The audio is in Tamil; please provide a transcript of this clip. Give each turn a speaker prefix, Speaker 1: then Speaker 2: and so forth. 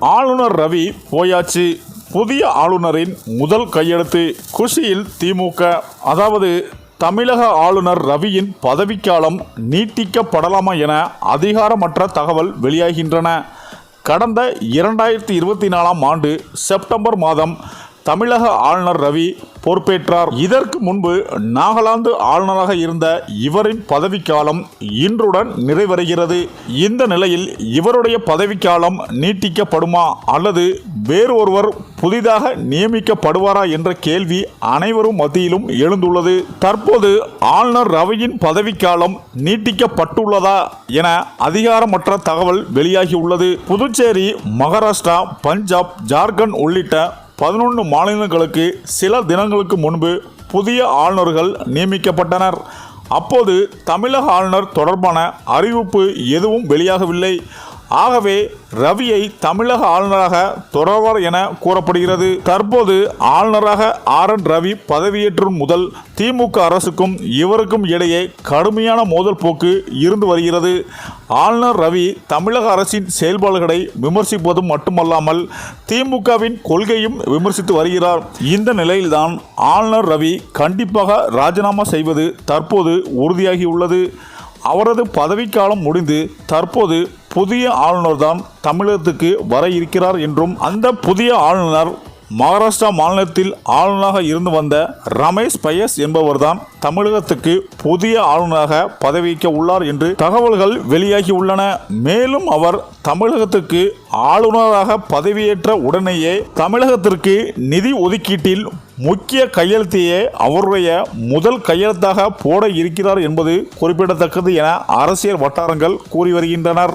Speaker 1: ஆளுநர் ரவி போயாச்சு. புதிய ஆளுநரின் முதல் கையெழுத்து. குஷியில் திமுக. அதாவது தமிழக ஆளுநர் ரவியின் பதவிக்காலம் நீட்டிக்கப்படலாமா என அதிகாரமற்ற தகவல் வெளியாகின்றன. கடந்த 2024ஆம் ஆண்டு செப்டம்பர் மாதம் தமிழக ஆளுநர் ரவி பொறுப்பேற்றார். இதற்கு முன்பு நாகாலாந்து ஆளுநராக இருந்த இவரின் பதவிக்காலம் இன்றுடன் நிறைவடைகிறது. இந்த நிலையில் இவருடைய பதவிக்காலம் நீட்டிக்கப்படுமா அல்லது வேறு ஒருவர் புதிதாக நியமிக்கப்படுவாரா என்ற கேள்வி அனைவரும் மத்தியிலும் எழுந்துள்ளது. தற்போது ஆளுநர் ரவியின் பதவிக்காலம் நீட்டிக்கப்பட்டுள்ளதா என அதிகாரமற்ற தகவல் வெளியாகியுள்ளது. புதுச்சேரி, மகாராஷ்டிரா, பஞ்சாப், ஜார்க்கண்ட் உள்ளிட்ட 11 மாநிலங்களுக்கு சில தினங்களுக்கு முன்பு புதிய ஆளுநர்கள் நியமிக்கப்பட்டனர். அப்போது தமிழக ஆளுநர் தொடர்பான அறிவிப்பு எதுவும் வெளியாகவில்லை. ஆகவே ரவியை தமிழக ஆளுநராக தொடர்வார் என கூறப்படுகிறது. தற்போது ஆளுநராக RN ரவி பதவியேற்றும் முதல் திமுக அரசுக்கும் இவருக்கும் இடையே கடுமையான மோதல் போக்கு இருந்து வருகிறது. ஆளுநர் ரவி தமிழக அரசின் செயல்பாடுகளை விமர்சிப்பது மட்டுமல்லாமல் திமுகவின் கொள்கையும் விமர்சித்து வருகிறார். இந்த நிலையில்தான் ஆளுநர் ரவி கண்டிப்பாக ராஜினாமா செய்வது தற்போது உறுதியாகியுள்ளது. அவரது பதவிக்காலம் முடிந்து தற்போது புதிய ஆளுநர் தான் தமிழகத்துக்கு வர இருக்கிறார் என்றும், அந்த புதிய ஆளுநர் மகாராஷ்டிரா மாநிலத்தில் ஆளுநராக இருந்து வந்த ரமேஷ் பைஸ் என்பவர்தான் தமிழகத்துக்கு புதிய ஆளுநராக பதவியேற்க உள்ளார் என்று தகவல்கள் வெளியாகி உள்ளன. மேலும் அவர் தமிழகத்துக்கு ஆளுநராக பதவியேற்ற உடனேயே தமிழகத்திற்கு நிதி ஒதுக்கீட்டில் முக்கிய கையெழுத்தையே அவருடைய முதல் கையெழுத்தாக போட இருக்கிறார் என்பது குறிப்பிடத்தக்கது என அரசியல் வட்டாரங்கள் கூறி வருகின்றனர்.